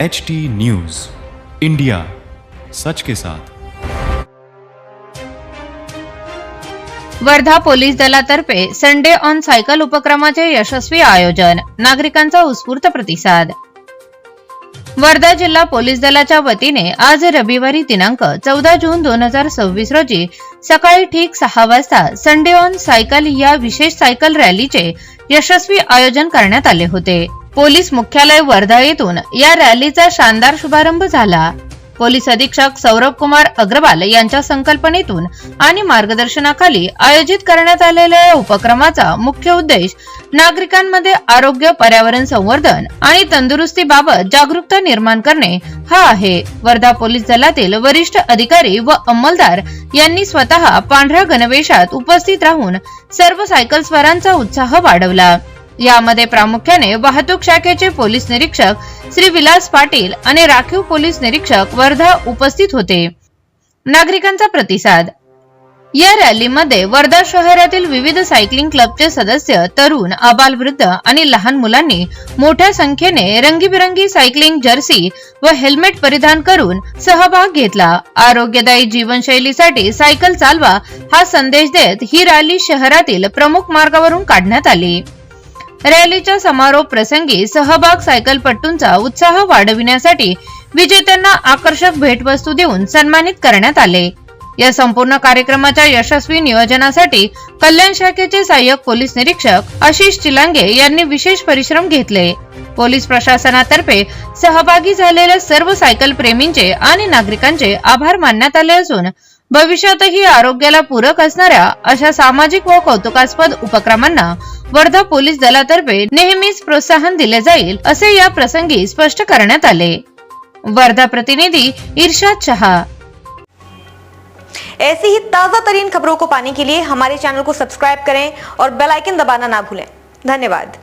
HT news India, सच के साथ। Wardha police दलातर्फे Sunday on cycle उपक्रमाचे यशस्वी आयोजन, नागरिकांचा उत्स्फूर्त प्रतिसाद। वर्धा जिल्हा पोलीस दलाच्या वतीने आज रविवारी दिनांक 14 जून 2026 रोजी सकाळी ठीक 6 वाजता संडे ऑन सायकल या विशेष सायकल रॅलीचे यशस्वी आयोजन करण्यात आले होते। पोलीस मुख्यालय वर्धा येथून या रॅलीचा शानदार शुभारंभ झाला। पोलीस अधीक्षक सौरभ कुमार अग्रवाल यांच्या संकल्पनेतून आणि मार्गदर्शनाखाली आयोजित करण्यात आलेल्या या उपक्रमाचा मुख्य उद्देश नागरिकांमध्ये आरोग्य, पर्यावरण संवर्धन आणि तंदुरुस्तीबाबत जागरूकता निर्माण करणे हा आहे। वर्धा पोलीस दलातील वरिष्ठ अधिकारी व अंमलदार यांनी स्वतः पांढऱ्या गणवेशात उपस्थित राहून सर्व सायकलस्वारांचा उत्साह वाढवला। यामध्ये प्रामुख्याने वाहतूक शाखेचे पोलीस निरीक्षक श्री विलास पाटील आणि राखीव पोलीस निरीक्षक वर्धा उपस्थित होते। नागरिकांचा प्रतिसाद। या रॅलीमध्ये वर्धा शहरातील विविध सायकलिंग क्लबचे सदस्य, तरुण, आबालवृद्ध आणि लहान मुलांनी मोठ्या संख्येने रंगीबिरंगी सायकलिंग जर्सी व हेल्मेट परिधान करून सहभाग घेतला। आरोग्यदायी जीवनशैलीसाठी सायकल चालवा हा संदेश देत ही रॅली शहरातील प्रमुख मार्गावरून काढण्यात आली। रॅलीच्या समारोप प्रसंगी सहभाग सायकलपटूंचा उत्साह वाढविण्यासाठी विजेत्यांना आकर्षक भेटवस्तू देऊन सन्मानित करण्यात आले। या संपूर्ण कार्यक्रमाच्या यशस्वी नियोजनासाठी कल्याण शाखेचे सहाय्यक पोलीस निरीक्षक आशिष चिलांगे यांनी विशेष परिश्रम घेतले। पोलीस प्रशासनातर्फे सहभागी झालेल्या सर्व सायकल प्रेमींचे आणि नागरिकांचे आभार मानण्यात आले असून भविष्यातही आरोग्याला पूरक असणाऱ्या अशा सामाजिक व कौतुकास्पद उपक्रमांना वर्धा पोलीस दलातर्फे नेहमीच प्रोत्साहन दिले जाईल असे या प्रसंगी स्पष्ट करण्यात आले। वर्धा प्रतिनिधि इरशाद शाह। ऐसी ही ताजा तरीन खबरों को पाने के लिए हमारे चैनल को सब्सक्राइब करें और बेल आइकन दबाना ना भूलें। धन्यवाद।